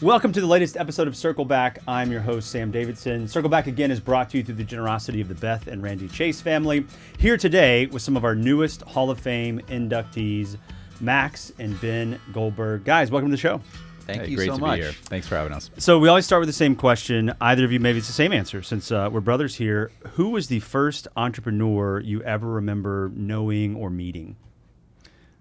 Welcome to the latest episode of Circle Back. I'm your host, Sam Davidson. Circle Back again is brought to you through the generosity of the Beth and Randy Chase family. Here today with some of our newest Hall of Fame inductees, Max and Ben Goldberg. Guys, welcome to the show. Thank you great so to much. Be here. Thanks for having us. So we always start with the same question. Either of you, maybe it's the same answer since we're brothers here. Who was the first entrepreneur you ever remember knowing or meeting?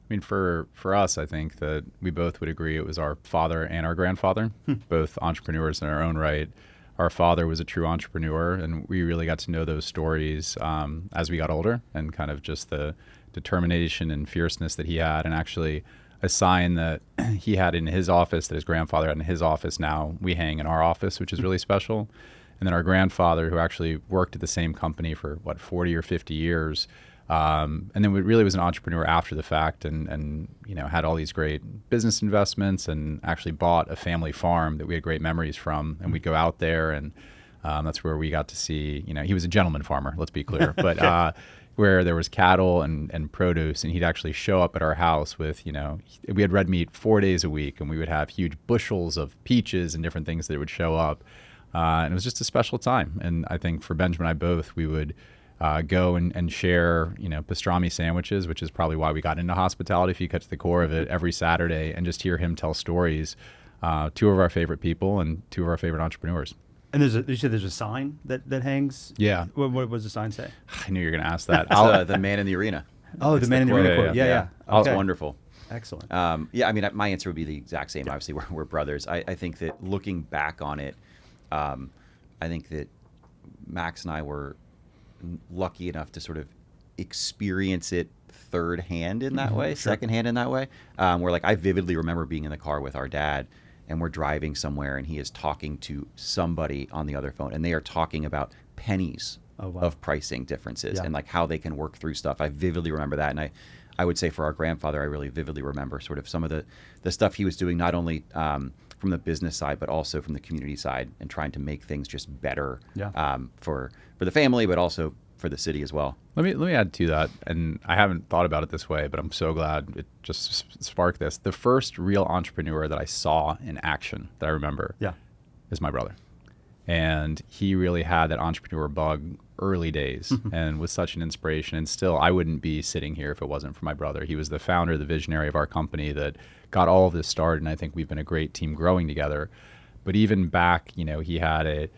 I mean, for us, I think that we both would agree it was our father and our grandfather, both entrepreneurs in our own right. Our father was a true entrepreneur, and we really got to know those stories as we got older, and kind of just the determination and fierceness that he had, and actually a sign that he had in his office that his grandfather had in his office now we hang in our office, which is really special. And then our grandfather, who actually worked at the same company for 40 or 50 years, and then we really was an entrepreneur after the fact, and had all these great business investments, and actually bought a family farm that we had great memories from, and we'd go out there, and that's where we got to see, he was a gentleman farmer, let's be clear, but where there was cattle and produce, and he'd actually show up at our house with, we had red meat 4 days a week, and we would have huge bushels of peaches and different things that would show up, and it was just a special time. And I think for Benjamin and I both, we would go and share, pastrami sandwiches, which is probably why we got into hospitality, if you cut to the core of it, every Saturday, and just hear him tell stories. Two of our favorite people and two of our favorite entrepreneurs. And you said there's a sign that hangs? Yeah. What does the sign say? I knew you were going to ask that. The man in the arena. Oh, the man in the arena quote. Yeah. That's wonderful. Excellent. My answer would be the exact same. Obviously, we're brothers. I think that looking back on it, I think that Max and I were lucky enough to sort of experience it third hand in that way, second hand in that way, where I vividly remember being in the car with our dad, and we're driving somewhere, and he is talking to somebody on the other phone, and they are talking about pennies of pricing differences and how they can work through stuff. I vividly remember that, and I would say for our grandfather, I really vividly remember sort of some of the stuff he was doing, not only from the business side, but also from the community side, and trying to make things just better for the family, but also for the city as well. Let me add to that, and I haven't thought about it this way, but I'm so glad it just sparked this. The first real entrepreneur that I saw in action that I remember is my brother. And he really had that entrepreneur bug early days and was such an inspiration. And still, I wouldn't be sitting here if it wasn't for my brother. He was the founder, the visionary of our company that got all of this started, and I think we've been a great team growing together. But even back, he had a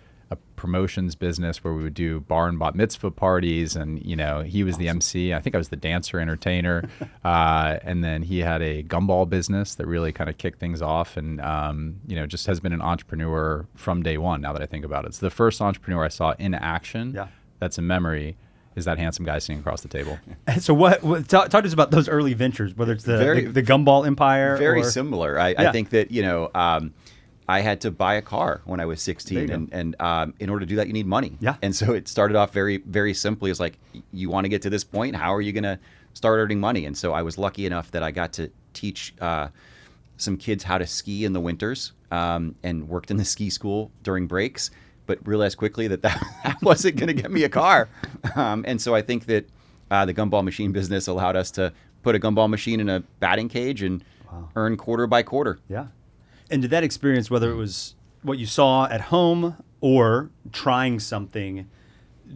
promotions business where we would do bar and bat mitzvah parties, and he was the MC. I think I was the dancer entertainer, and then he had a gumball business that really kind of kicked things off, and just has been an entrepreneur from day one. Now that I think about it, so the first entrepreneur I saw in action, that's a memory, is that handsome guy sitting across the table. So talk to us about those early ventures, whether it's the gumball empire. Very similar. I think that I had to buy a car when I was 16, and in order to do that, you need money. Yeah. And so it started off very, very simply. It's like, you want to get to this point, how are you going to start earning money? And so I was lucky enough that I got to teach some kids how to ski in the winters, and worked in the ski school during breaks, but realized quickly that wasn't going to get me a car. And so I think that the gumball machine business allowed us to put a gumball machine in a batting cage and earn quarter by quarter. Yeah. And did that experience, whether it was what you saw at home or trying something,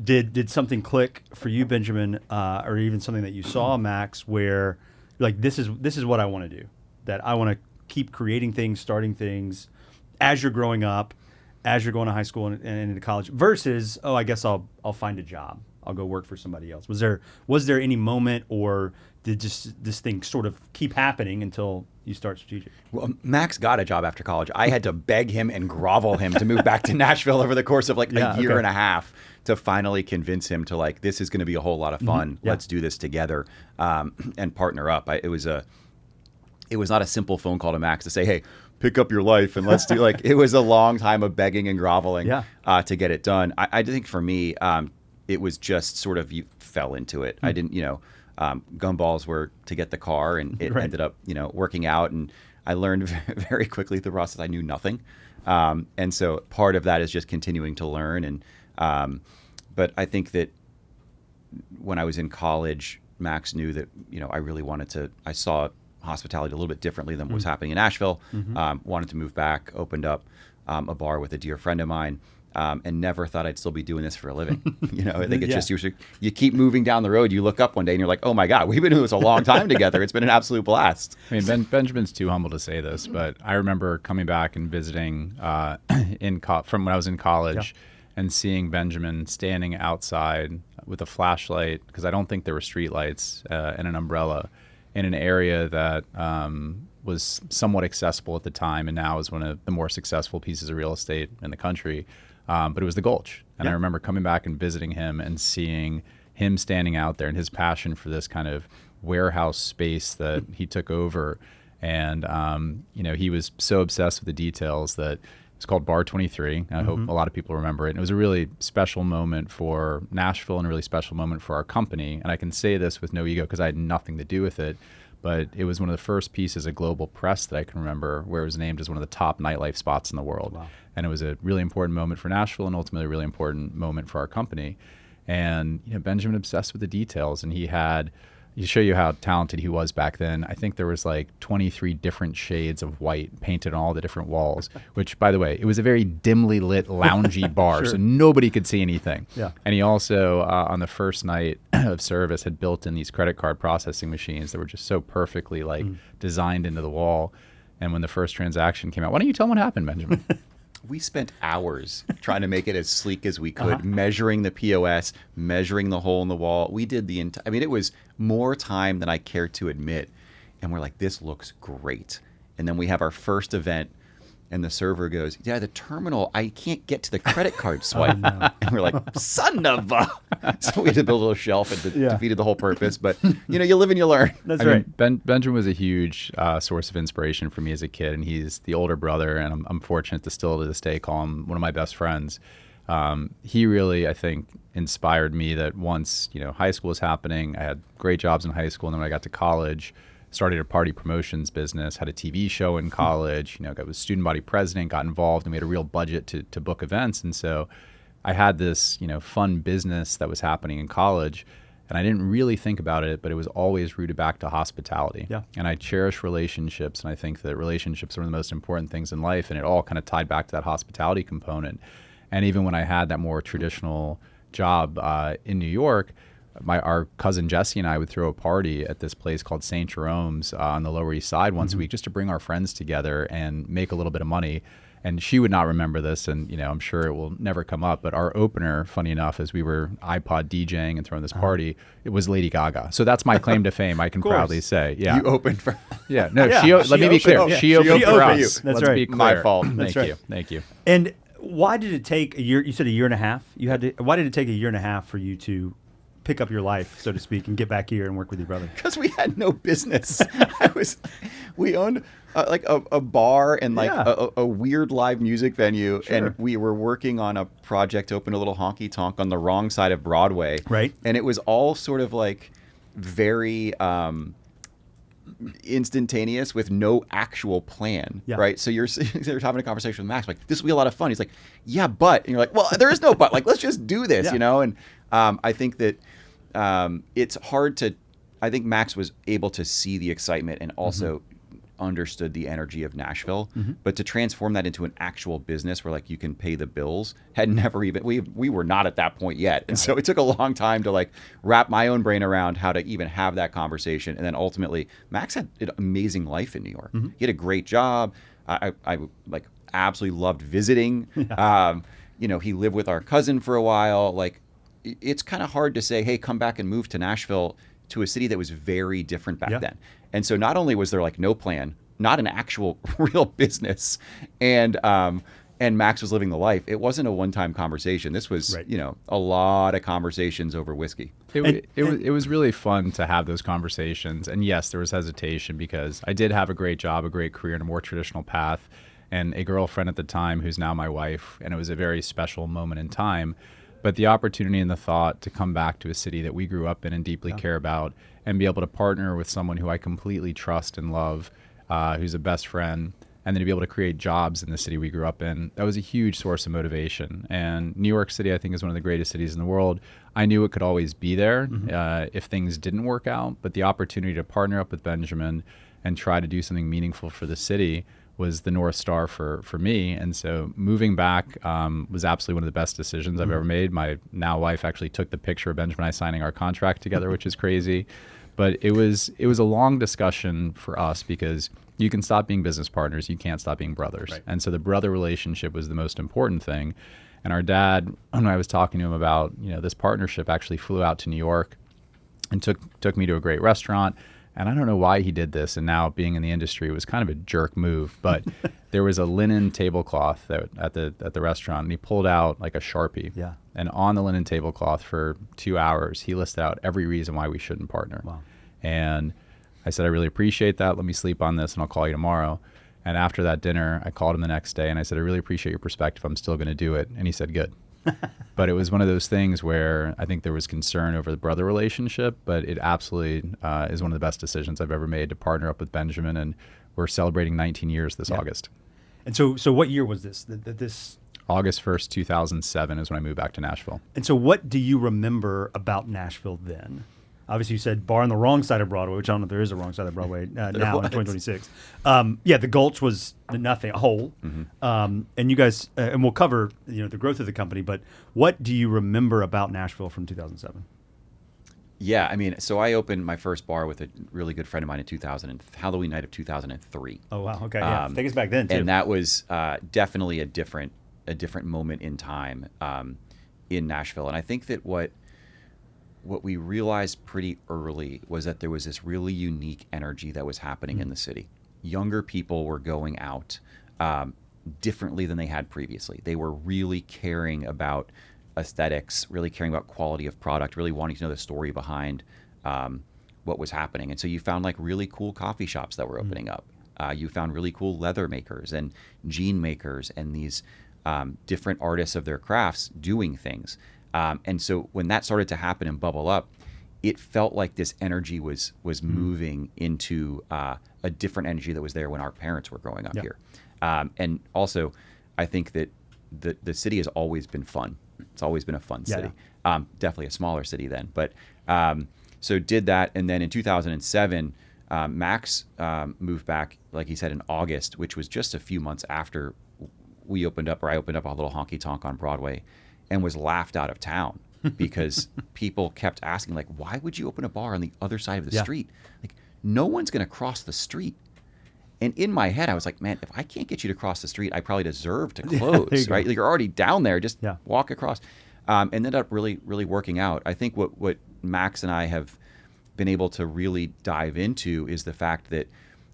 did something click for you, Benjamin, or even something that you saw, Max, where you're like, this is what I want to do, that I want to keep creating things, starting things as you're growing up, as you're going to high school and into college, versus, I guess I'll find a job. I'll go work for somebody else. Was there any moment, or did just this thing sort of keep happening until you start strategic? Well, Max got a job after college. I had to beg him and grovel him to move back to Nashville over the course of a year and a half to finally convince him to this is going to be a whole lot of fun. Let's do this together, and partner up. It was not a simple phone call to Max to say, hey, pick up your life and let's do it was a long time of begging and groveling to get it done. I think for me, it was just sort of, you fell into it. I didn't, gumballs were to get the car, and it ended up, working out. And I learned very quickly through the process I knew nothing. And so part of that is just continuing to learn. And but I think that when I was in college, Max knew that, I really wanted to, I saw hospitality a little bit differently than what was happening in Nashville. Wanted to move back, opened up a bar with a dear friend of mine. And never thought I'd still be doing this for a living. I think it's just you keep moving down the road. You look up one day and you're like, oh my God, we've been doing this a long time together. It's been an absolute blast. I mean, Benjamin's too humble to say this, but I remember coming back and visiting from when I was in college and seeing Benjamin standing outside with a flashlight, because I don't think there were street lights, and an umbrella in an area that was somewhat accessible at the time and now is one of the more successful pieces of real estate in the country. But it was the Gulch. And I remember coming back and visiting him and seeing him standing out there and his passion for this kind of warehouse space that he took over. And, he was so obsessed with the details that it's called Bar 23. I hope a lot of people remember it. And it was a really special moment for Nashville and a really special moment for our company. And I can say this with no ego because I had nothing to do with it. But it was one of the first pieces of global press that I can remember where it was named as one of the top nightlife spots in the world. Wow. And it was a really important moment for Nashville and ultimately a really important moment for our company. And Benjamin obsessed with the details, and he had, to show you how talented he was back then, I think there was like 23 different shades of white painted on all the different walls, which, by the way, it was a very dimly lit, loungy bar, so nobody could see anything. Yeah. And he also, on the first night of service, had built in these credit card processing machines that were just so perfectly designed into the wall. And when the first transaction came out, why don't you tell them what happened, Benjamin? We spent hours trying to make it as sleek as we could, measuring the POS, measuring the hole in the wall. We did it was more time than I care to admit. And we're like, this looks great. And then we have our first event, and the server goes, yeah, the terminal, I can't get to the credit card swipe. And we're like, son of a... So we had to build a little shelf, and defeated the whole purpose. But, you live and you learn. That's right. Benjamin was a huge source of inspiration for me as a kid, and he's the older brother, and I'm fortunate to still to this day call him one of my best friends. He really, I think, inspired me that once, high school was happening, I had great jobs in high school, and then when I got to college, started a party promotions business, had a TV show in college, got was student body president, got involved, and we had a real budget to book events. And so I had this, fun business that was happening in college, and I didn't really think about it, but it was always rooted back to hospitality. Yeah. And I cherish relationships, and I think that relationships are one of the most important things in life, and it all kind of tied back to that hospitality component. And even when I had that more traditional job in New York, our cousin Jesse and I would throw a party at this place called St. Jerome's on the Lower East Side once a week, just to bring our friends together and make a little bit of money. And she would not remember this, and I'm sure it will never come up, but our opener, funny enough, as we were iPod DJing and throwing this party, it was Lady Gaga. So that's my claim to fame, I can proudly say. Yeah. You opened for... Yeah, no, let me be clear. She opened for us. That's Let's right. be clear. My fault. Thank you. And why did it take a year? You said a year and a half. Why did it take a year and a half for you to pick up your life, so to speak, and get back here and work with your brother? Because we had no business. We owned a bar and a weird live music venue, and we were working on a project to open a little honky tonk on the wrong side of Broadway. Right. And it was all sort of very instantaneous with no actual plan, right? So you're having a conversation with Max, like, this will be a lot of fun. He's like, yeah, but, and you're like, well, there is no but. Like, let's just do this, And I think that it's hard to. I think Max was able to see the excitement and also understood the energy of Nashville, but to transform that into an actual business where you can pay the bills had never even, we were not at that point yet. And so it took a long time to wrap my own brain around how to even have that conversation. And then ultimately Max had an amazing life in New York. He had a great job. I absolutely loved visiting. He lived with our cousin for a while. It's kind of hard to say, hey, come back and move to Nashville, to a city that was very different back then. And so not only was there no plan, not an actual real business, and Max was living the life, it wasn't a one-time conversation. This was, a lot of conversations over whiskey. It was really fun to have those conversations. And yes, there was hesitation because I did have a great job, a great career, and a more traditional path, and a girlfriend at the time who's now my wife, and it was a very special moment in time. But the opportunity and the thought to come back to a city that we grew up in and deeply care about, and be able to partner with someone who I completely trust and love, who's a best friend, and then to be able to create jobs in the city we grew up in, that was a huge source of motivation. And New York City, I think, is one of the greatest cities in the world. I knew it could always be there if things didn't work out, but the opportunity to partner up with Benjamin and try to do something meaningful for the city was the North Star for me. And so moving back was absolutely one of the best decisions I've ever made. My now wife actually took the picture of Benjamin and I signing our contract together, which is crazy. But it was a long discussion for us because you can stop being business partners, you can't stop being brothers. Right. And so the brother relationship was the most important thing. And our dad, when I was talking to him about this partnership, actually flew out to New York and took me to a great restaurant. And I don't know why he did this. And now being in the industry, it was kind of a jerk move. But there was a linen tablecloth at the restaurant, and he pulled out like a Sharpie. Yeah. And on the linen tablecloth for 2 hours, he listed out every reason why we shouldn't partner. Wow. And I said, I really appreciate that. Let me sleep on this, and I'll call you tomorrow. And after that dinner, I called him the next day, and I said, I really appreciate your perspective. I'm still going to do it. And he said, good. But it was one of those things where I think there was concern over the brother relationship, but it absolutely is one of the best decisions I've ever made to partner up with Benjamin, and we're celebrating 19 years this August. And so what year was this? This August 1st, 2007 is when I moved back to Nashville. And so what do you remember about Nashville then? Obviously, you said bar on the wrong side of Broadway, which I don't know if there is a wrong side of Broadway now in 2026. The Gulch was a hole. And you guys, and we'll cover the growth of the company, but what do you remember about Nashville from 2007? Yeah, I mean, so I opened my first bar with a really good friend of mine in Halloween night of 2003. Oh, wow. Okay. Yeah. Take us back then, too. And that was definitely a different moment in time in Nashville. And I think that what we realized pretty early was that there was this really unique energy that was happening in the city. Younger people were going out differently than they had previously. They were really caring about aesthetics, really caring about quality of product, really wanting to know the story behind what was happening. And so you found like really cool coffee shops that were opening up. You found really cool leather makers and jean makers and these different artists of their crafts doing things. And so when that started to happen and bubble up, it felt like this energy was moving into a different energy that was there when our parents were growing up here. And also, I think that the city has always been fun. It's always been a fun city. Definitely a smaller city then. But so did that. And then in 2007, Max moved back, like he said, in August, which was just a few months after I opened up a little honky tonk on Broadway, and was laughed out of town because people kept asking, like, why would you open a bar on the other side of the street? Like, no one's going to cross the street. And in my head, I was like, man, if I can't get you to cross the street, I probably deserve to close, right? Like, you're already down there, just walk across. Ended up really, really working out. I think what Max and I have been able to really dive into is the fact that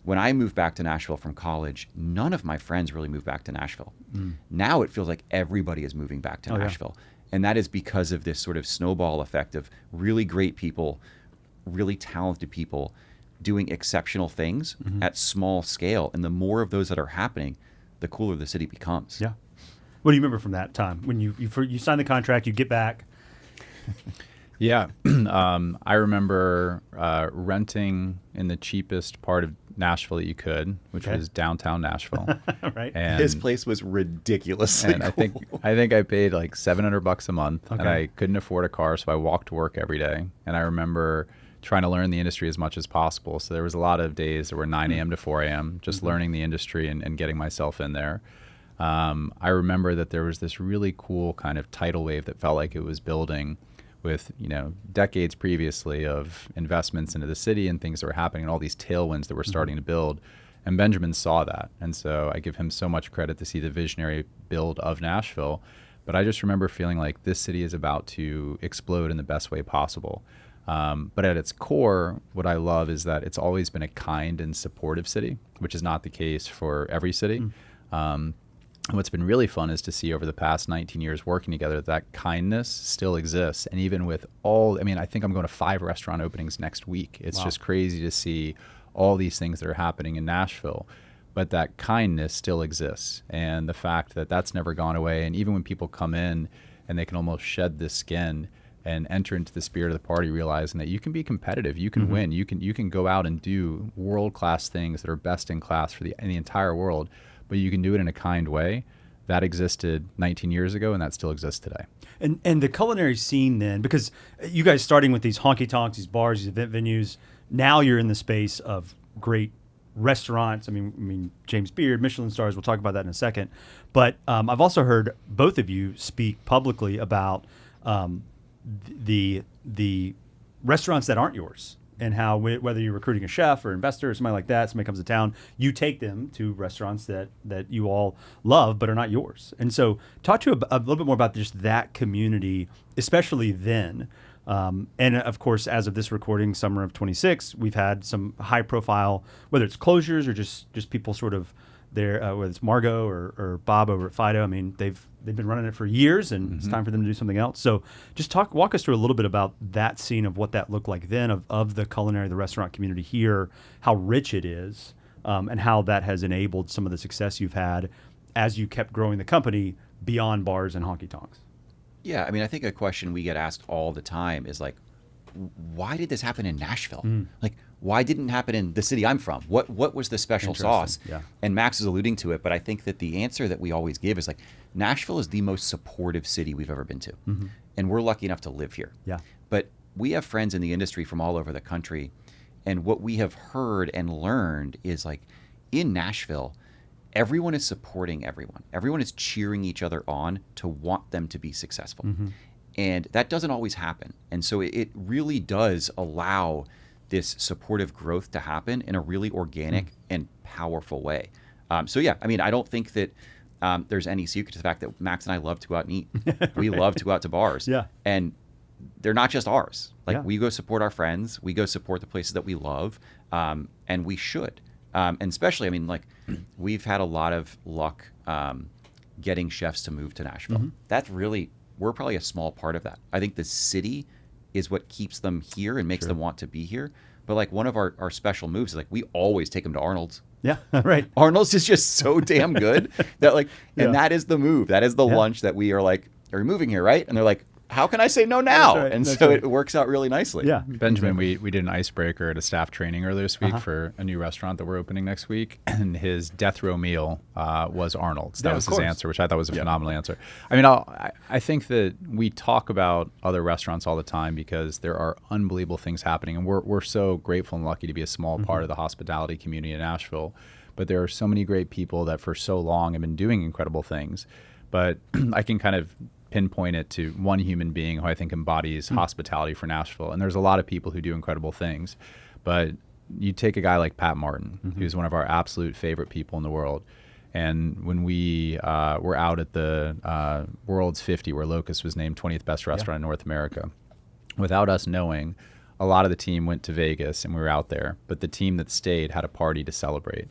when I moved back to Nashville from college, none of my friends really moved back to Nashville. Now it feels like everybody is moving back to Nashville. And that is because of this sort of snowball effect of really great people, really talented people doing exceptional things at small scale. And the more of those that are happening, the cooler the city becomes. Yeah. What do you remember from that time when you sign the contract, you get back? Yeah. I remember renting in the cheapest part of Nashville that you could, which was downtown Nashville. Right. And his place was ridiculously cool. I think I paid like $700 a month, and I couldn't afford a car, so I walked to work every day. And I remember trying to learn the industry as much as possible. So there was a lot of days that were 9 a.m. to 4 a.m., just learning the industry and getting myself in there. I remember that there was this really cool kind of tidal wave that felt like it was building with decades previously of investments into the city and things that were happening and all these tailwinds that were starting to build. And Benjamin saw that. And so I give him so much credit to see the visionary build of Nashville. But I just remember feeling like this city is about to explode in the best way possible. But at its core, what I love is that it's always been a kind and supportive city, which is not the case for every city. What's been really fun is to see over the past 19 years working together that kindness still exists. And even with I think I'm going to 5 restaurant openings next week. It's just crazy to see all these things that are happening in Nashville. But that kindness still exists. And the fact that that's never gone away. And even when people come in and they can almost shed the skin and enter into the spirit of the party, realizing that you can be competitive, you can win, you can go out and do world-class things that are best in class in the entire world, but you can do it in a kind way. That existed 19 years ago, and that still exists today. And the culinary scene then, because you guys starting with these honky tonks, these bars, these event venues, now you're in the space of great restaurants. I mean, James Beard, Michelin Stars. We'll talk about that in a second. But I've also heard both of you speak publicly about the restaurants that aren't yours, and how whether you're recruiting a chef or investor or somebody like that, somebody comes to town, you take them to restaurants that you all love but are not yours. And so talk to a little bit more about just that community, especially then. And of course, as of this recording, summer of 26, we've had some high profile, whether it's closures or just people sort of there, whether it's Margot or Bob over at Fido. I mean, they've been running it for years, and it's time for them to do something else. So just walk us through a little bit about that scene of what that looked like then of the culinary, the restaurant community here, how rich it is, and how that has enabled some of the success you've had as you kept growing the company beyond bars and honky tonks. Yeah, I mean, I think a question we get asked all the time is like, why did this happen in Nashville? Like, why didn't it happen in the city I'm from? What was the special sauce? Yeah. And Max is alluding to it, but I think that the answer that we always give is like, Nashville is the most supportive city we've ever been to. And we're lucky enough to live here. Yeah. But we have friends in the industry from all over the country. And what we have heard and learned is like, in Nashville, everyone is supporting everyone. Everyone is cheering each other on to want them to be successful. And that doesn't always happen. And so it really does allow this supportive growth to happen in a really organic and powerful way. So yeah, I mean, I don't think that there's any secret to the fact that Max and I love to go out and eat. We love to go out to bars. Yeah. And they're not just ours. Like Yeah. we go support our friends. We go support the places that we love. And we should. And especially, I mean, like we've had a lot of luck getting chefs to move to Nashville. That's really, we're probably a small part of that. I think the city is what keeps them here and makes them want to be here. But like one of our special moves is like we always take them to Arnold's. Yeah, right. Arnold's is just so damn good that like, and that is the move. That is the lunch that we are like, are you moving here, right? And they're like, how can I say no now? That's right. And That's so right. it works out really nicely. Yeah. Benjamin, we did an icebreaker at a staff training earlier this week for a new restaurant that we're opening next week, and his death row meal was Arnold's. That Yeah, was of his course. answer, which I thought was a phenomenal answer. I mean, I think that we talk about other restaurants all the time because there are unbelievable things happening, and we're so grateful and lucky to be a small part of the hospitality community in Nashville. But there are so many great people that for so long have been doing incredible things. But I can kind of pinpoint it to one human being who I think embodies hospitality for Nashville. And there's a lot of people who do incredible things. But you take a guy like Pat Martin, who's one of our absolute favorite people in the world. And when we were out at the World's 50, where Locust was named 20th best restaurant in North America, without us knowing, a lot of the team went to Vegas and we were out there. But the team that stayed had a party to celebrate.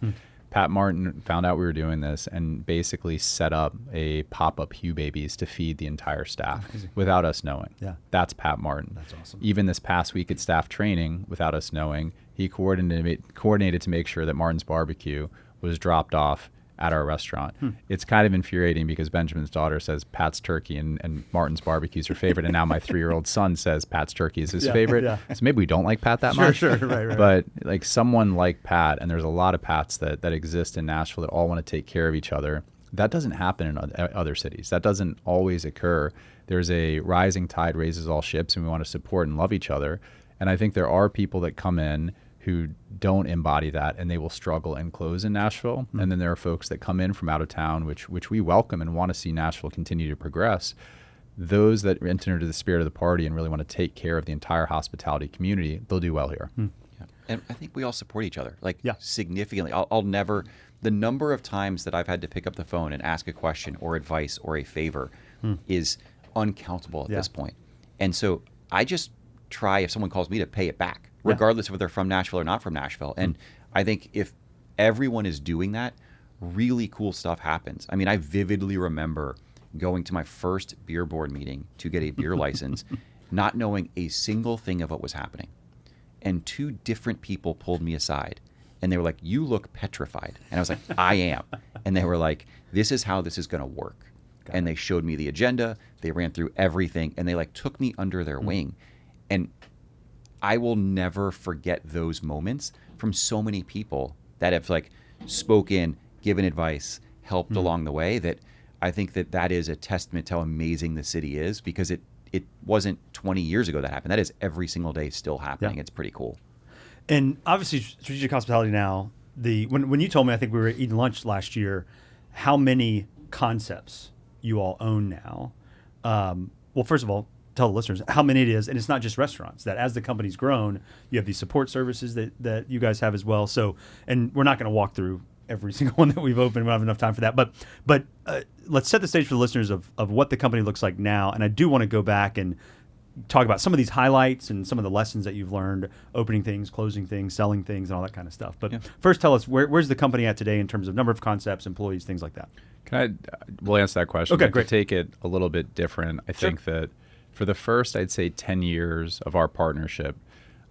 Pat Martin found out we were doing this and basically set up a pop-up Hugh Babies to feed the entire staff without us knowing. Yeah. That's Pat Martin. That's awesome. Even this past week at staff training, without us knowing, he coordinated to make sure that Martin's Barbecue was dropped off at our restaurant. It's kind of infuriating because Benjamin's daughter says Pat's Turkey and Martin's Barbecue is her favorite, and now my 3-year-old son says Pat's Turkey is his favorite. Yeah. So maybe we don't like Pat that much. Sure, right. But like someone like Pat, and there's a lot of Pats that exist in Nashville that all want to take care of each other. That doesn't happen in other cities. That doesn't always occur. There's a rising tide raises all ships, and we want to support and love each other. And I think there are people that come in who don't embody that, and they will struggle and close in Nashville. And then there are folks that come in from out of town, which we welcome and want to see Nashville continue to progress. Those that enter into the spirit of the party and really want to take care of the entire hospitality community, they'll do well here. Yeah. And I think we all support each other, like significantly. I'll never, the number of times that I've had to pick up the phone and ask a question or advice or a favor is uncountable at this point. And so I just try, if someone calls me, to pay it back, regardless of whether they're from Nashville or not from Nashville. And I think if everyone is doing that, really cool stuff happens. I mean, I vividly remember going to my first beer board meeting to get a beer license, not knowing a single thing of what was happening. And 2 different people pulled me aside and they were like, "You look petrified." And I was like, "I am." And they were like, "This is how this is going to work. and they showed me the agenda. They ran through everything, and they like took me under their wing. And I will never forget those moments from so many people that have like spoken, given advice, helped along the way, that I think that is a testament to how amazing the city is, because it wasn't 20 years ago that happened. That is every single day still happening. Yeah. It's pretty cool. And obviously, strategic hospitality now, when you told me, I think we were eating lunch last year, how many concepts you all own now. Well, first of all, tell the listeners how many it is. And it's not just restaurants, that as the company's grown, you have these support services that you guys have as well. So, and we're not going to walk through every single one that we've opened. We don't have enough time for that. But let's set the stage for the listeners of what the company looks like now. And I do want to go back and talk about some of these highlights and some of the lessons that you've learned, opening things, closing things, selling things, and all that kind of stuff. But first, tell us, where's the company at today in terms of number of concepts, employees, things like that? We'll answer that question. Okay, but great. To take it a little bit different, I think that for the first, I'd say 10 years of our partnership,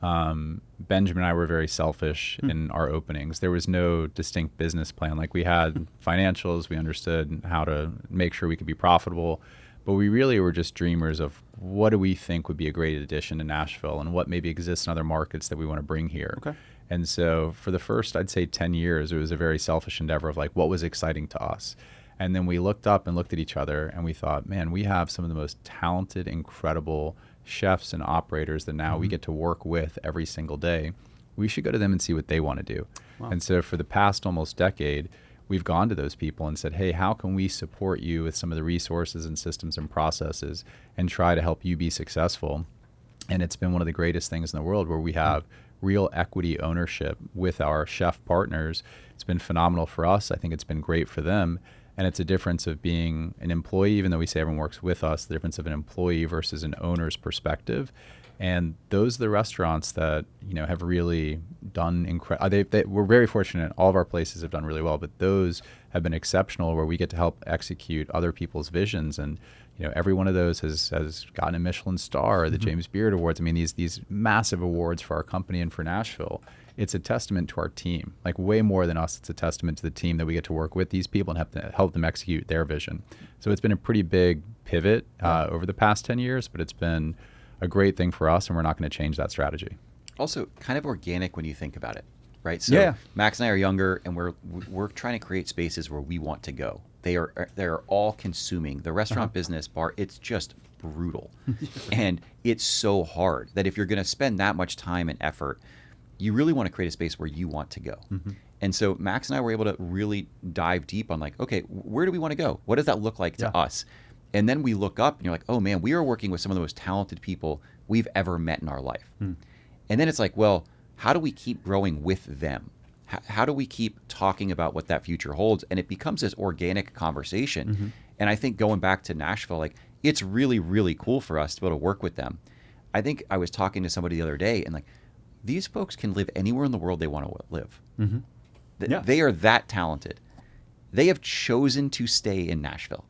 Benjamin and I were very selfish in our openings. There was no distinct business plan. Like, we had financials, we understood how to make sure we could be profitable, but we really were just dreamers of what do we think would be a great addition to Nashville and what maybe exists in other markets that we want to bring here. Okay. And so for the first, I'd say 10 years, it was a very selfish endeavor of like what was exciting to us. And then we looked up and looked at each other and we thought, man, we have some of the most talented, incredible chefs and operators that now we get to work with every single day. We should go to them and see what they want to do. Wow. And so for the past almost decade, we've gone to those people and said, hey, how can we support you with some of the resources and systems and processes and try to help you be successful? And it's been one of the greatest things in the world where we have real equity ownership with our chef partners. It's been phenomenal for us. I think it's been great for them. And it's a difference of being an employee, even though we say everyone works with us, the difference of an employee versus an owner's perspective. And those are the restaurants that, have really done incredible. We're very fortunate. All of our places have done really well, but those have been exceptional where we get to help execute other people's visions. And, every one of those has gotten a Michelin Star or the James Beard Awards. I mean, these massive awards for our company and for Nashville. It's a testament to our team, like way more than us. It's a testament to the team that we get to work with these people and help them execute their vision. So it's been a pretty big pivot over the past 10 years, but it's been a great thing for us, and we're not going to change that strategy. Also, kind of organic when you think about it, right? So Max and I are younger, and we're trying to create spaces where we want to go. They're all consuming. The restaurant business bar, it's just brutal. And it's so hard that if you're going to spend that much time and effort, you really want to create a space where you want to go. And so Max and I were able to really dive deep on like, okay, where do we want to go? What does that look like to us? And then we look up and you're like, oh man, we are working with some of the most talented people we've ever met in our life. And then it's like, well, how do we keep growing with them? How do we keep talking about what that future holds? And it becomes this organic conversation. And I think going back to Nashville, like, it's really, really cool for us to be able to work with them. I think I was talking to somebody the other day and like, these folks can live anywhere in the world they want to live. They are that talented. They have chosen to stay in Nashville.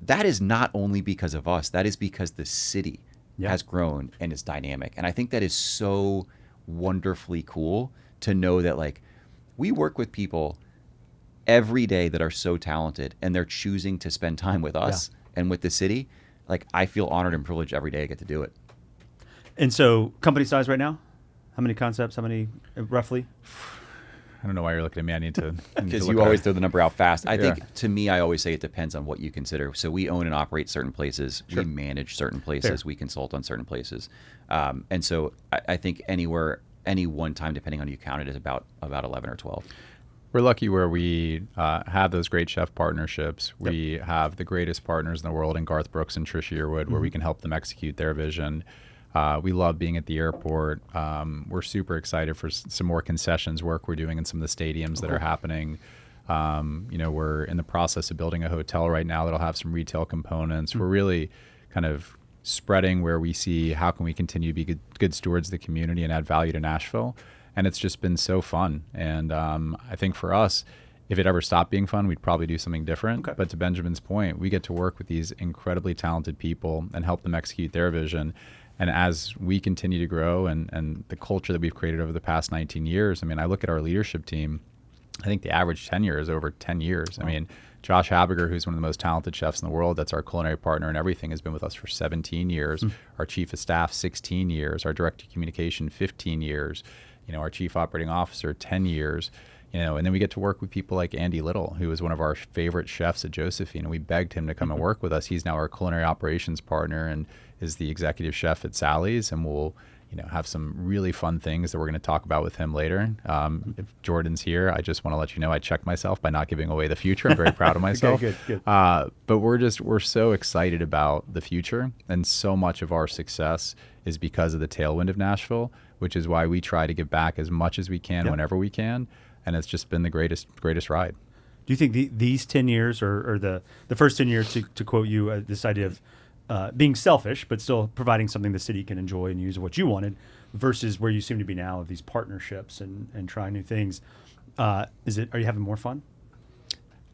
That is not only because of us, that is because the city has grown and is dynamic. And I think that is so wonderfully cool to know that like we work with people every day that are so talented and they're choosing to spend time with us and with the city. Like, I feel honored and privileged every day I get to do it. And so, company size right now? How many concepts? How many, roughly? I don't know why you're looking at me. I need to. Because you always throw the number out fast. I think, to me, I always say it depends on what you consider. So we own and operate certain places. We manage certain places. We consult on certain places. And so I think any one time, depending on who you count it, is about 11 or 12. We're lucky where we have those great chef partnerships. We have the greatest partners in the world in Garth Brooks and Trisha Yearwood, where we can help them execute their vision. We love being at the airport. We're super excited for some more concessions work we're doing in some of the stadiums that are happening. We're in the process of building a hotel right now that'll have some retail components. We're really kind of spreading where we see how can we continue to be good stewards of the community and add value to Nashville. And it's just been so fun. And I think for us, if it ever stopped being fun, we'd probably do something different. But to Benjamin's point, we get to work with these incredibly talented people and help them execute their vision. And as we continue to grow and the culture that we've created over the past 19 years, I mean, I look at our leadership team I think the average tenure is over 10 years. I mean, Josh Habiger, who's one of the most talented chefs in the world, that's our culinary partner and everything, has been with us for 17 years. Our chief of staff, 16 years. Our director of communication, 15 years. Our chief operating officer, 10 years. And then we get to work with people like Andy Little, who was one of our favorite chefs at Josephine, and we begged him to come and work with us. He's now our culinary operations partner and is the executive chef at Sally's, and we'll have some really fun things that we're going to talk about with him later. If Jordan's here, I just want to let you know I checked myself by not giving away the future. I'm very proud of myself. Good. But we're so excited about the future, and so much of our success is because of the tailwind of Nashville, which is why we try to give back as much as we can whenever we can, and it's just been the greatest ride. Do you think these 10 years or the first 10 years, to quote you, this idea of being selfish, but still providing something the city can enjoy and use of what you wanted, versus where you seem to be now of these partnerships and trying new things. Are you having more fun?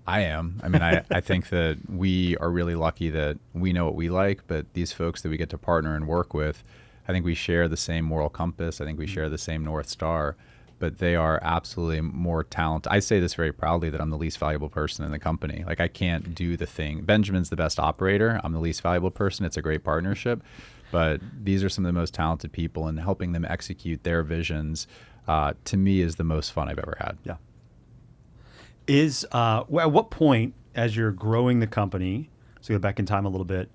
I am. I mean, I think that we are really lucky that we know what we like, but these folks that we get to partner and work with, I think we share the same moral compass. I think we share the same North Star, but they are absolutely more talented. I say this very proudly that I'm the least valuable person in the company. Like, I can't do the thing. Benjamin's the best operator. I'm the least valuable person. It's a great partnership, but these are some of the most talented people, and helping them execute their visions, to me, is the most fun I've ever had. Yeah. At what point, as you're growing the company, so go back in time a little bit,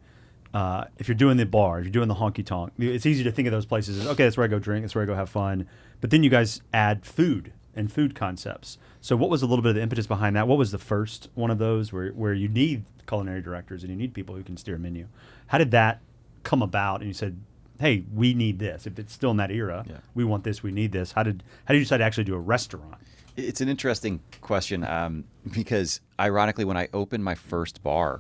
if you're doing the bar, if you're doing the honky tonk, it's easy to think of those places as, okay, that's where I go drink, that's where I go have fun. But then you guys add food and food concepts. So what was a little bit of the impetus behind that? What was the first one of those where you need culinary directors and you need people who can steer a menu? How did that come about? And you said, hey, we need this. If it's still in that era, we want this, we need this. How did you decide to actually do a restaurant? It's an interesting question because, ironically, when I opened my first bar,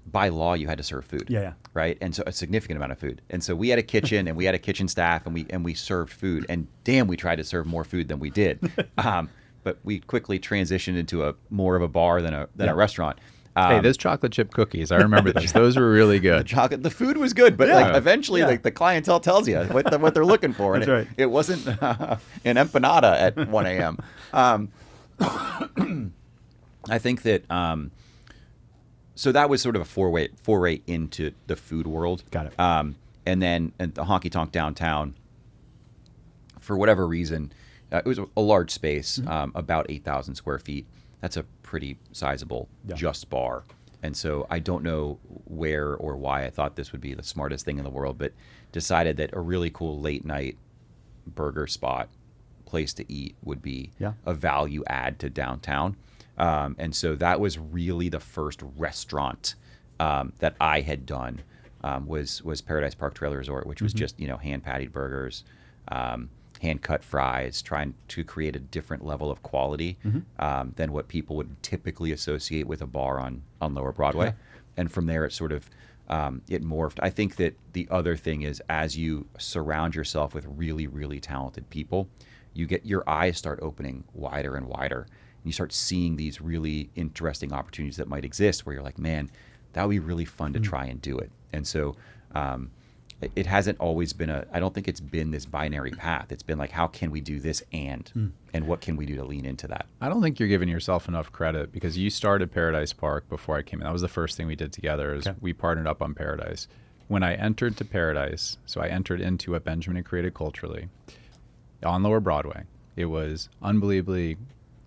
by law, you had to serve food. Yeah. Right, and so a significant amount of food. And so we had a kitchen, and we had a kitchen staff, and we served food. And damn, we tried to serve more food than we did. But we quickly transitioned into more of a bar than a restaurant. Hey, those chocolate chip cookies, I remember those. Those were really good. The food was good, but eventually, the clientele tells you what they're looking for, and right. it wasn't an empanada at 1 a.m. I think that. So that was sort of a foray into the food world. Got it. And then at the honky tonk downtown, for whatever reason, it was a large space, about 8,000 square feet. That's a pretty sizable just bar. And so I don't know where or why I thought this would be the smartest thing in the world, but decided that a really cool late night burger spot, place to eat, would be a value add to downtown. And so that was really the first restaurant that I had done, was Paradise Park Trailer Resort, which was just hand-pattied burgers, hand-cut fries, trying to create a different level of quality than what people would typically associate with a bar on Lower Broadway. Yeah. And from there, it sort of it morphed. I think that the other thing is, as you surround yourself with really, really talented people, your eyes start opening wider and wider. You start seeing these really interesting opportunities that might exist where you're like, man, that would be really fun to try and do it. And so it hasn't always been I don't think it's been this binary path. It's been like, how can we do this and what can we do to lean into that? I don't think you're giving yourself enough credit, because you started Paradise Park before I came in. That was the first thing we did together, is we partnered up on Paradise. When I entered to Paradise, so I entered into what Benjamin had created culturally on Lower Broadway. It was unbelievably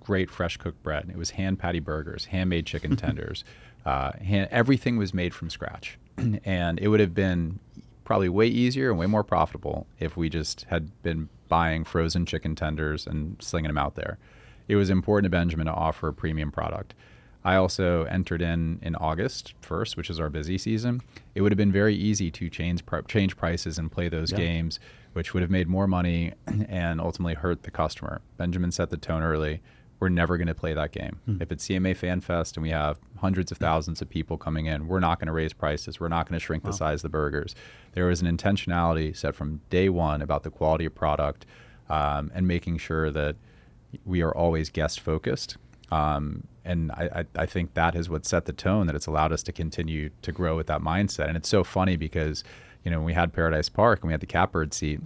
great fresh cooked bread. It was hand-patty burgers, handmade chicken tenders. Everything was made from scratch. And it would have been probably way easier and way more profitable if we just had been buying frozen chicken tenders and slinging them out there. It was important to Benjamin to offer a premium product. I also entered in August 1st, which is our busy season. It would have been very easy to change prices and play those games, which would have made more money and ultimately hurt the customer. Benjamin set the tone early. We're never going to play that game. If it's CMA Fan Fest and we have hundreds of thousands of people coming in, we're not going to raise prices. We're not going to shrink the size of the burgers. There was an intentionality set from day one about the quality of product, and making sure that we are always guest focused. And I think that is what set the tone, that it's allowed us to continue to grow with that mindset. And it's so funny because, when we had Paradise Park and we had the catbird seat,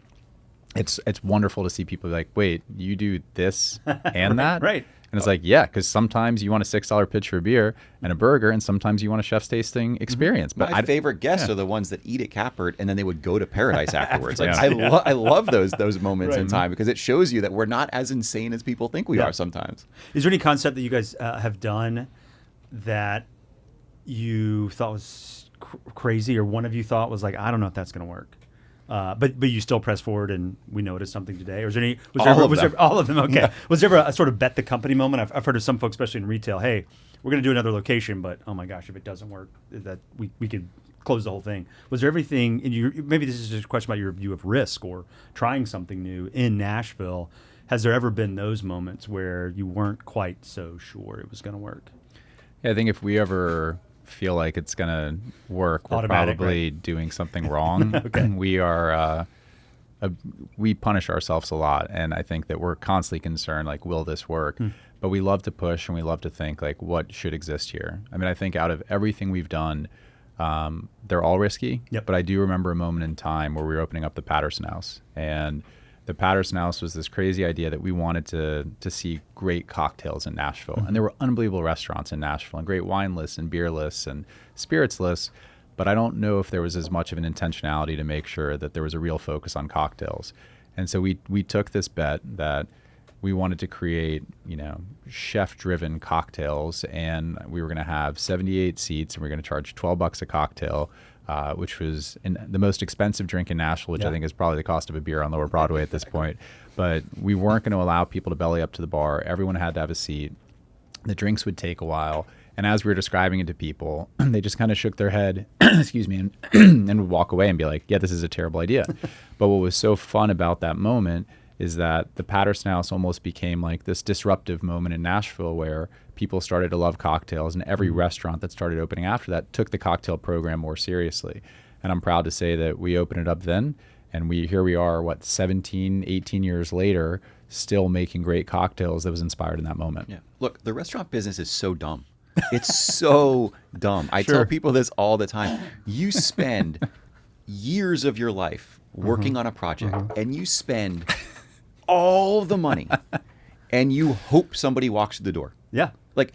it's wonderful to see people be like, wait, you do this and that? Right. And it's like, yeah, because sometimes you want a $6 pitcher of beer and a burger, and sometimes you want a chef's tasting experience. But My favorite guests are the ones that eat at Capert and then they would go to Paradise afterwards. Like Yeah. I love those moments in time because it shows you that we're not as insane as people think we are sometimes. Is there any concept that you guys have done that you thought was crazy, or one of you thought was like, I don't know if that's going to work? But you still press forward, and we noticed something today. Or was there any? All of them. Okay. Yeah. Was there ever a sort of bet the company moment? I've heard of some folks, especially in retail. Hey, we're going to do another location, but oh my gosh, if it doesn't work, that we could close the whole thing. Was there everything? And maybe this is just a question about your view of risk or trying something new in Nashville. Has there ever been those moments where you weren't quite so sure it was going to work? Yeah, I think if we ever feel like it's going to work, we're probably doing something wrong. Okay. We punish ourselves a lot, and I think that we're constantly concerned, like, will this work? But we love to push, and we love to think, like, what should exist here? I mean, I think out of everything we've done, they're all risky. Yep. But I do remember a moment in time where we were opening up the Patterson House, and the Patterson House was this crazy idea that we wanted to see great cocktails in Nashville. And there were unbelievable restaurants in Nashville and great wine lists and beer lists and spirits lists. But I don't know if there was as much of an intentionality to make sure that there was a real focus on cocktails. And so we took this bet that we wanted to create, chef-driven cocktails, and we were going to have 78 seats, and we were going to charge $12 a cocktail, which was the most expensive drink in Nashville, which I think is probably the cost of a beer on Lower Broadway at this point. But we weren't going to allow people to belly up to the bar. Everyone had to have a seat. The drinks would take a while. And as we were describing it to people, they just kind of shook their head, excuse me, and would walk away and be like, yeah, this is a terrible idea. But what was so fun about that moment is that the Patterson House almost became like this disruptive moment in Nashville where people started to love cocktails, and every restaurant that started opening after that took the cocktail program more seriously. And I'm proud to say that we opened it up then, and here we are, 17, 18 years later, still making great cocktails that was inspired in that moment. Yeah. Look, the restaurant business is so dumb. It's so dumb. I tell people this all the time. You spend years of your life working on a project, and you spend all the money, and you hope somebody walks through the door. Yeah. Like,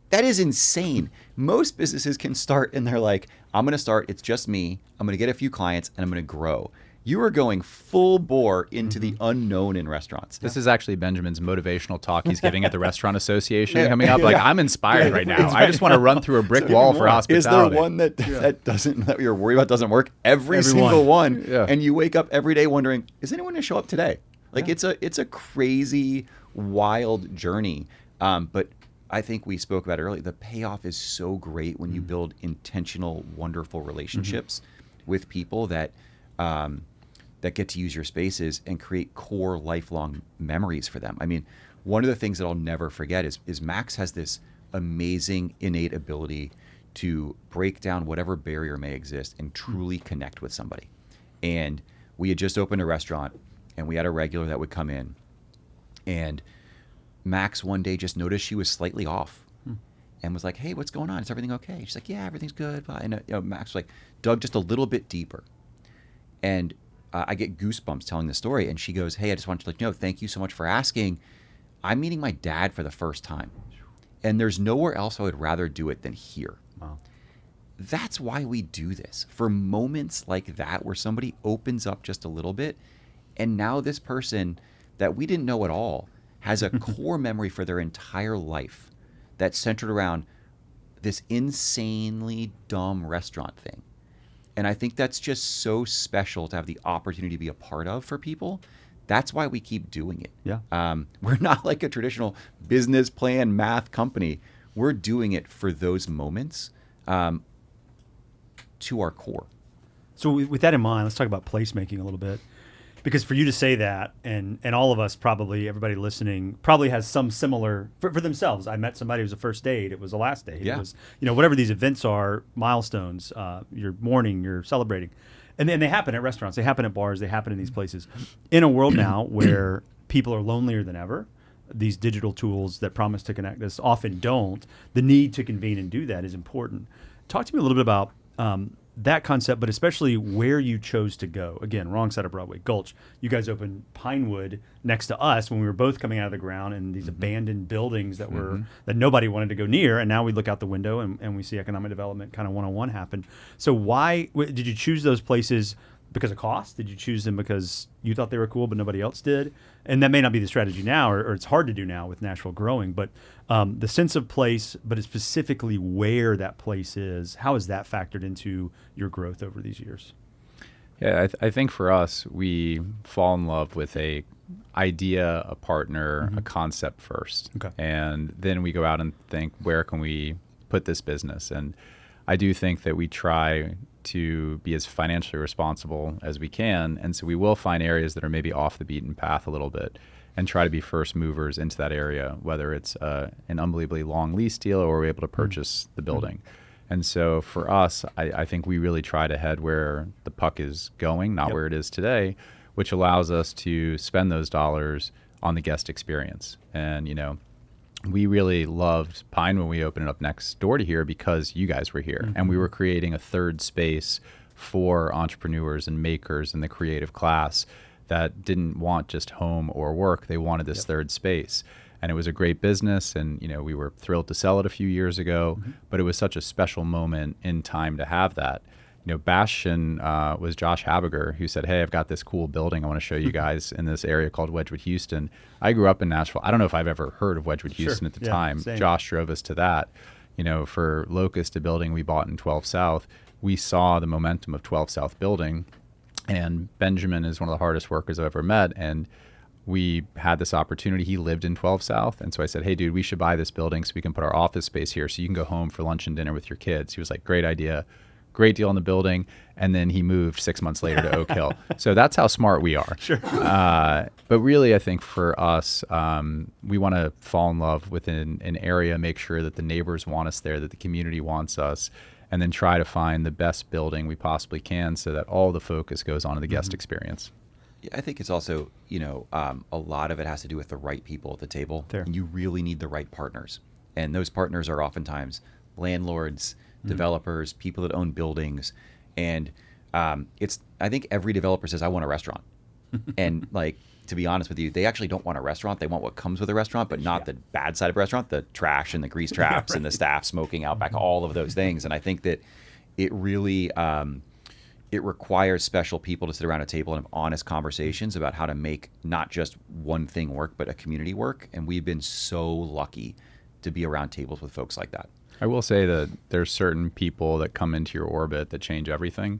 that is insane. Most businesses can start and they're like, I'm going to start, it's just me, I'm going to get a few clients, and I'm going to grow. You are going full bore into the unknown in restaurants. This is actually Benjamin's motivational talk he's giving at the Restaurant Association coming up. Like, I'm inspired right now. I just want to run through a brick wall for hospitality. Is there one that you're worried about doesn't work? Every single one. Yeah. And you wake up every day wondering, is anyone going to show up today? Like, it's a crazy, wild journey. But I think we spoke about it earlier. The payoff is so great when you build intentional, wonderful relationships with people that get to use your spaces and create core lifelong memories for them. I mean, one of the things that I'll never forget is Max has this amazing innate ability to break down whatever barrier may exist and truly connect with somebody. And we had just opened a restaurant, and we had a regular that would come in, and Max one day just noticed she was slightly off and was like, hey, what's going on? Is everything okay? She's like, yeah, everyth's good. And Max was like, dug just a little bit deeper. And I get goosebumps telling the story. And she goes, hey, I just want to let you know, thank you so much for asking. I'm meeting my dad for the first time. And there's nowhere else I would rather do it than here. Wow. That's why we do this. For moments like that where somebody opens up just a little bit, and now this person that we didn't know at all has a core memory for their entire life that's centered around this insanely dumb restaurant thing. And I think that's just so special to have the opportunity to be a part of for people. That's why we keep doing it. Yeah. We're not like a traditional business plan math company. We're doing it for those moments to our core. So with that in mind, let's talk about placemaking a little bit. Because for you to say that, and all of us probably, everybody listening, probably has some similar, for themselves. I met somebody who was a first date. It was a last date. Yeah. It was, whatever these events are, milestones, you're mourning, you're celebrating. And then they happen at restaurants. They happen at bars. They happen in these places. In a world now where people are lonelier than ever, these digital tools that promise to connect us often don't. The need to convene and do that is important. Talk to me a little bit about that concept, but especially where you chose to go. Again, wrong side of Broadway, Gulch. You guys opened Pinewood next to us when we were both coming out of the ground in these abandoned buildings that were that nobody wanted to go near. And now we look out the window and we see economic development kind of one-on-one happen. So why did you choose those places? Because of cost? Did you choose them because you thought they were cool but nobody else did? And that may not be the strategy now, or it's hard to do now with Nashville growing, but the sense of place, but specifically where that place is, how has that factored into your growth over these years? Yeah, I think for us, we fall in love with a idea, a partner, a concept first. Okay. And then we go out and think, where can we put this business? And I do think that we try to be as financially responsible as we can. And so we will find areas that are maybe off the beaten path a little bit and try to be first movers into that area, whether it's an unbelievably long lease deal or we're able to purchase the building. And so for us, I think we really try to head where the puck is going, not where it is today, which allows us to spend those dollars on the guest experience. And, we really loved Pine when we opened it up next door to here because you guys were here. And we were creating a third space for entrepreneurs and makers in the creative class that didn't want just home or work. They wanted this third space. And it was a great business. And, we were thrilled to sell it a few years ago. But it was such a special moment in time to have that. Bastion was Josh Habiger, who said, hey, I've got this cool building I want to show you guys in this area called Wedgwood, Houston. I grew up in Nashville. I don't know if I've ever heard of Wedgwood, Houston at the time. Same. Josh drove us to that. For Locust, a building we bought in 12 South, we saw the momentum of 12 South building. And Benjamin is one of the hardest workers I've ever met. And we had this opportunity. He lived in 12 South. And so I said, hey, dude, we should buy this building so we can put our office space here so you can go home for lunch and dinner with your kids. He was like, great idea. Great deal in the building. And then he moved 6 months later to Oak Hill. So that's how smart we are. Sure. But really, I think for us, we want to fall in love with an area, make sure that the neighbors want us there, that the community wants us, and then try to find the best building we possibly can so that all the focus goes on to the guest experience. Yeah, I think it's also, a lot of it has to do with the right people at the table. Fair. And you really need the right partners. And those partners are oftentimes landlords, developers, people that own buildings. And I think every developer says, I want a restaurant. And to be honest with you, they actually don't want a restaurant. They want what comes with a restaurant, but not the bad side of a restaurant, the trash and the grease traps and the staff smoking out back, all of those things. And I think that it really, it requires special people to sit around a table and have honest conversations about how to make not just one thing work, but a community work. And we've been so lucky to be around tables with folks like that. I will say that there's certain people that come into your orbit that change everything.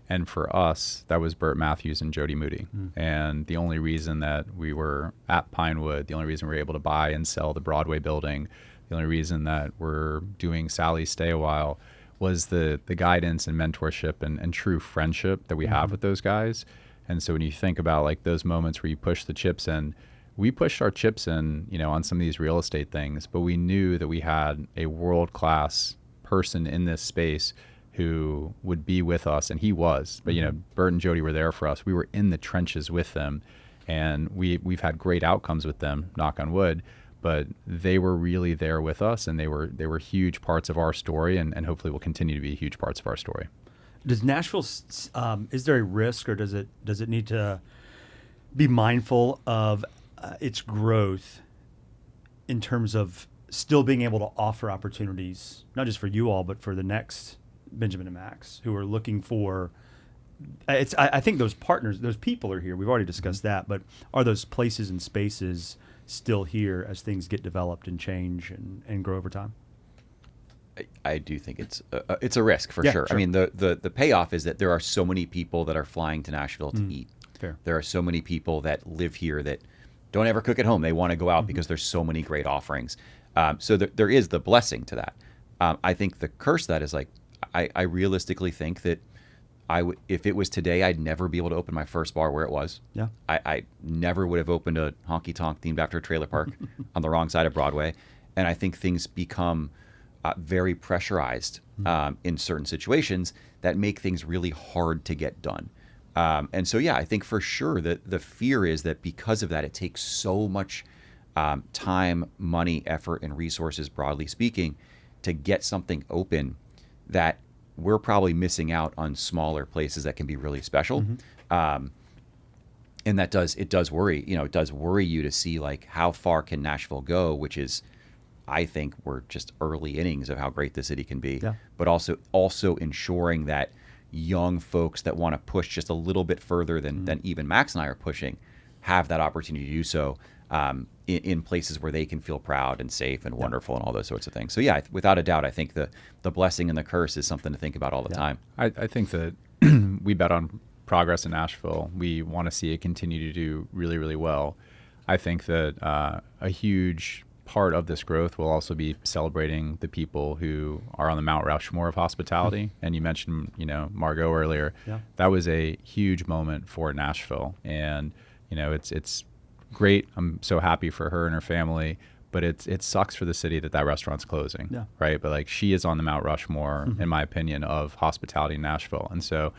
And for us, that was Burt Matthews and Jody Moody. And the only reason that we were at Pinewood, the only reason we were able to buy and sell the Broadway building, the only reason that we're doing Sally's Stay a While was the guidance and mentorship and true friendship that we have with those guys. And so when you think about those moments where you push the chips in, we pushed our chips in, on some of these real estate things, but we knew that we had a world-class person in this space who would be with us, and he was. But, Bert and Jody were there for us. We were in the trenches with them, and we've had great outcomes with them, knock on wood, but they were really there with us, and they were huge parts of our story, and hopefully will continue to be huge parts of our story. Does Nashville, is there a risk, or does it need to be mindful of its growth in terms of still being able to offer opportunities, not just for you all, but for the next Benjamin and Max, who are looking for, I think those partners, those people are here. We've already discussed that, but are those places and spaces still here as things get developed and change and grow over time? I do think it's a risk for sure. I mean, the payoff is that there are so many people that are flying to Nashville to eat. Fair. There are so many people that live here that don't ever cook at home. They want to go out because there's so many great offerings. So there is the blessing to that. I think the curse to that is I realistically think that if it was today, I'd never be able to open my first bar where it was. Yeah. I never would have opened a honky tonk themed after a trailer park on the wrong side of Broadway. And I think things become very pressurized in certain situations that make things really hard to get done. And so, I think for sure that the fear is that because of that, it takes so much time, money, effort, and resources, broadly speaking, to get something open that we're probably missing out on smaller places that can be really special. And it does worry you to see like how far can Nashville go, which is, I think we're just early innings of how great the city can be, but also ensuring that young folks that want to push just a little bit further than even Max and I are pushing have that opportunity to do so in places where they can feel proud and safe and wonderful and all those sorts of things. So yeah, without a doubt, I think the blessing and the curse is something to think about all the time. I think that we bet on progress in Nashville. We want to see it continue to do really, really well. I think that a huge part of this growth will also be celebrating the people who are on the Mount Rushmore of hospitality. And you mentioned, Margot earlier. Yeah. That was a huge moment for Nashville. And, it's great. I'm so happy for her and her family, but it sucks for the city that restaurant's closing, right? But like, she is on the Mount Rushmore, in my opinion, of hospitality in Nashville. And so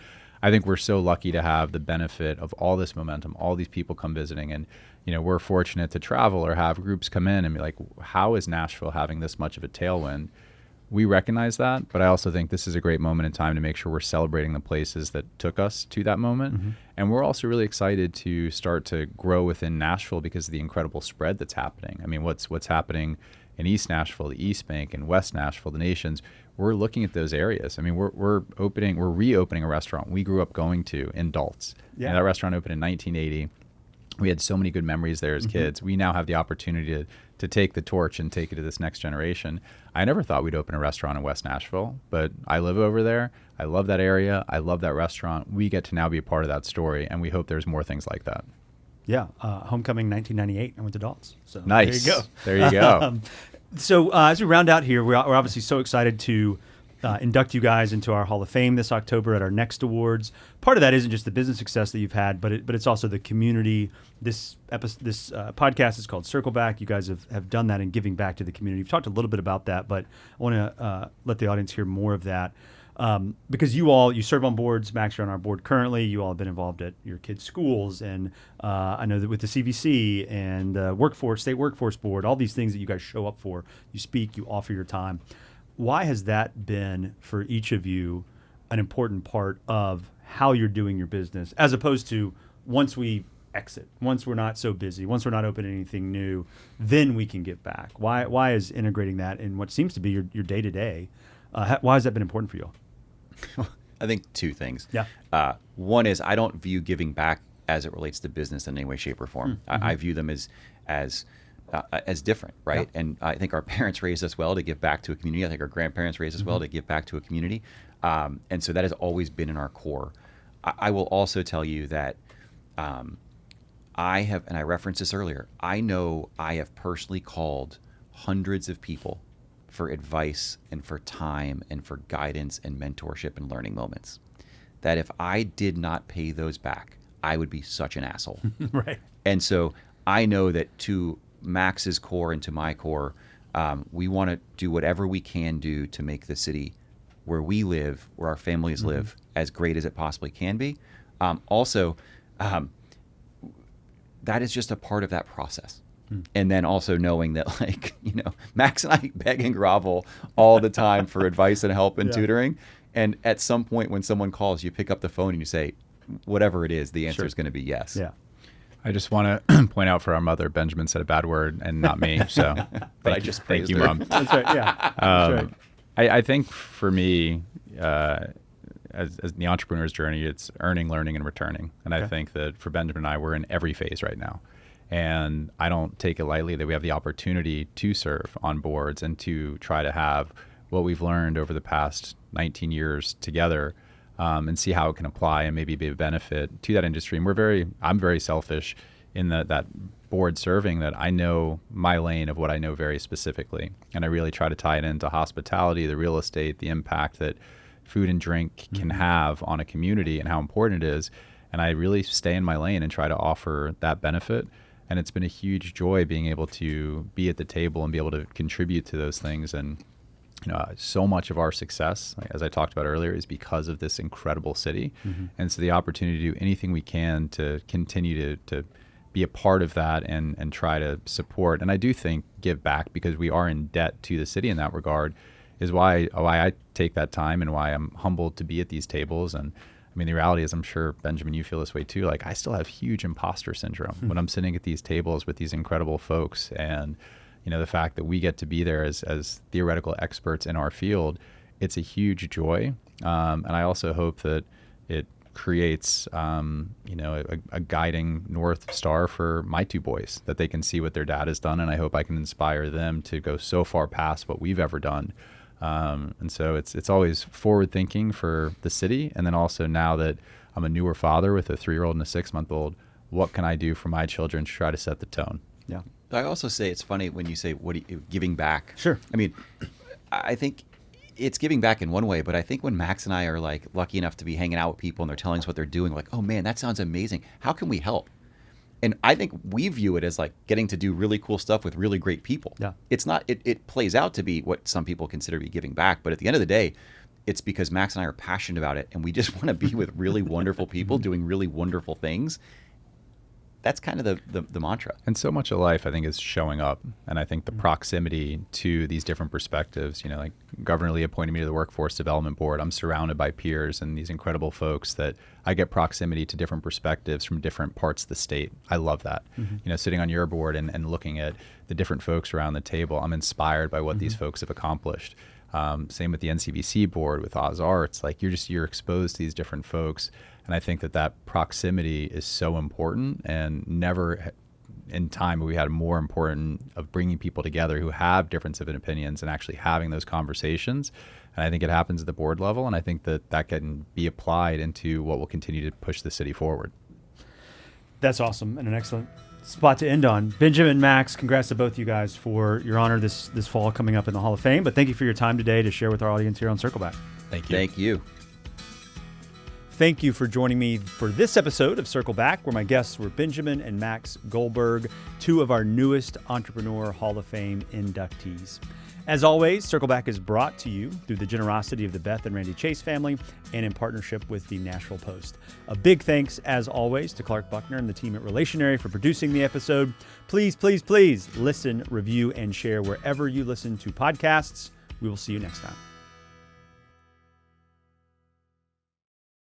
I think we're so lucky to have the benefit of all this momentum, all these people come visiting, and we're fortunate to travel or have groups come in and be like, how is Nashville having this much of a tailwind? We recognize that, but I also think this is a great moment in time to make sure we're celebrating the places that took us to that moment. And we're also really excited to start to grow within Nashville because of the incredible spread that's happening. I mean, what's happening in East Nashville, the East Bank, and West Nashville, the Nations, we're looking at those areas. I mean, we're reopening a restaurant we grew up going to in Dulce. Yeah. And that restaurant opened in 1980. We had so many good memories there as kids. We now have the opportunity to take the torch and take it to this next generation. I never thought we'd open a restaurant in West Nashville, but I live over there. I love that area. I love that restaurant. We get to now be a part of that story, and we hope there's more things like that. Yeah. Homecoming 1998, I went to Dulce. So nice. There you go. So as we round out here, we're obviously so excited to induct you guys into our Hall of Fame this October at our next awards. Part of that isn't just the business success that you've had, but it's also the community. This podcast is called Circle Back. You guys have done that in giving back to the community. You've talked a little bit about that, but I want to let the audience hear more of that. Because you serve on boards. Max, you're on our board currently. You all have been involved at your kids' schools, and I know that with the CVC and State Workforce Board, all these things that you guys show up for. You speak, you offer your time. Why has that been for each of you an important part of how you're doing your business, as opposed to once we exit, once we're not so busy, once we're not opening anything new, then we can get back? Why is integrating that in what seems to be your day-to-day? Why has that been important for you all? I think two things. Yeah. One is I don't view giving back as it relates to business in any way, shape, or form. I view them as different, right? Yeah. And I think our parents raised us well to give back to a community. I think our grandparents raised us well to give back to a community. And so that has always been in our core. I will also tell you that I have, and I referenced this earlier, I know I have personally called hundreds of people for advice and for time and for guidance and mentorship and learning moments, that if I did not pay those back, I would be such an asshole. Right. And so I know that to Max's core and to my core, we want to do whatever we can do to make the city where we live, where our families live, as great as it possibly can be. Also, that is just a part of that process. And then also knowing that, Max and I beg and grovel all the time for advice and help and tutoring. And at some point when someone calls, you pick up the phone and you say, whatever it is, the answer is going to be yes. Yeah. I just want to point out for our mother, Benjamin said a bad word and not me. So thank you, Mom. That's right. Yeah. That's right. I think for me, as the entrepreneur's journey, it's earning, learning, and returning. And I think that for Benjamin and I, we're in every phase right now. And I don't take it lightly that we have the opportunity to serve on boards and to try to have what we've learned over the past 19 years together and see how it can apply and maybe be a benefit to that industry. And I'm very selfish in that board serving, that I know my lane of what I know very specifically. And I really try to tie it into hospitality, the real estate, the impact that food and drink can have on a community and how important it is. And I really stay in my lane and try to offer that benefit. And it's been a huge joy being able to be at the table and be able to contribute to those things. And so much of our success, as I talked about earlier, is because of this incredible city. And so the opportunity to do anything we can to continue to be a part of that and try to support. And I do think give back, because we are in debt to the city in that regard, is why I take that time and why I'm humbled to be at these tables. And I mean, the reality is, I'm sure, Benjamin, you feel this way too. Like, I still have huge imposter syndrome when I'm sitting at these tables with these incredible folks. And, you know, the fact that we get to be there as theoretical experts in our field, it's a huge joy. And I also hope that it creates, you know, a guiding North Star for my two boys, that they can see what their dad has done. And I hope I can inspire them to go so far past what we've ever done. And so it's always forward thinking for the city. And then also, now that I'm a newer father with a 3-year-old and a 6-month-old, what can I do for my children to try to set the tone? Yeah. I also say it's funny when you say, giving back? Sure. I mean, I think it's giving back in one way, but I think when Max and I are like lucky enough to be hanging out with people and they're telling us what they're doing, like, oh man, that sounds amazing. How can we help? And I think we view it as like getting to do really cool stuff with really great people. Yeah. It's not, it plays out to be what some people consider to be giving back. But at the end of the day, it's because Max and I are passionate about it, and we just want to be with really wonderful people doing really wonderful things. That's kind of the mantra. And so much of life, I think, is showing up. And I think the proximity to these different perspectives, you know, like Governor Lee appointed me to the Workforce Development Board. I'm surrounded by peers and these incredible folks that I get proximity to different perspectives from different parts of the state. I love that. You know, sitting on your board and looking at the different folks around the table, I'm inspired by what these folks have accomplished. Same with the NCBC board, with Oz Arts. Like, you're exposed to these different folks. And I think that proximity is so important, and never in time we had more important of bringing people together who have difference of opinions and actually having those conversations. And I think it happens at the board level, and I think that can be applied into what will continue to push the city forward. That's awesome, and an excellent spot to end on. Benjamin, Max, congrats to both you guys for your honor this fall coming up in the Hall of Fame. But thank you for your time today to share with our audience here on Circleback. Thank you. Thank you. Thank you for joining me for this episode of Circle Back, where my guests were Benjamin and Max Goldberg, two of our newest Entrepreneur Hall of Fame inductees. As always, Circle Back is brought to you through the generosity of the Beth and Randy Chase family and in partnership with the Nashville Post. A big thanks, as always, to Clark Buckner and the team at Relationary for producing the episode. Please, please, please listen, review, and share wherever you listen to podcasts. We will see you next time.